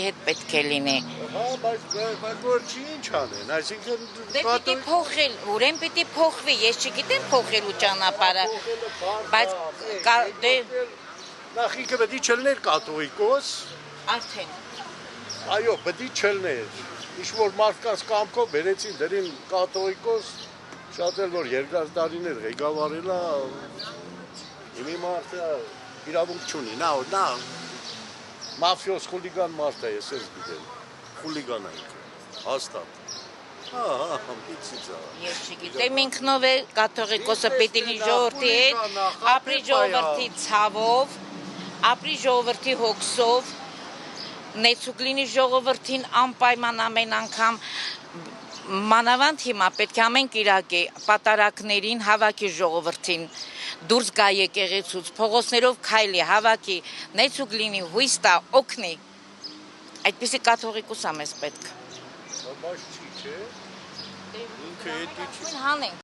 հետ պետք է լինի։ Հա, բայց որ չի ինչ անեն, այսինքն Դե պիտի փոխել, ուրեմն պիտի փոխվի, ես չգիտեմ փոխելու ճանապարհը, բայց դե նախիկը պետք է չլներ կաթողիկոս, արդեն այո, պետք է չլներ, ինչ որ մարդկանց կամքով բերեցին դրին կաթողիկոս, շատ էլ որ երկար տարիներ ղեկավարել է, իմի մարդը իրավունք չունի, նա մաֆիոս խուլիգան մարդ է, ես ես գիտեմ, խուլիգան է ինքը, հաստատ, ես չգիտեմ ինքնով է կաթողիկոսը պետք է ժողովրդի հետ, ապրի ժողովրդի ցավով, ապրի ժողովրդի հոգսով, նեցուկ լինի ժողովրդին անպայման ամեն անգամ, մանավանդ հիմա պետք է ամեն կիրակի պատարակներին հավաքի ժողովրդին, դուրս գա եկեղեցուց, փողոցներով քայլի, հավաքի, նեցուկ լինի, հույս տա, օգնի, այդպիսի կաթողիկոս է մեզ պետք։ Բայց չի, չէ, ինքը էդի չի։ Հանենք։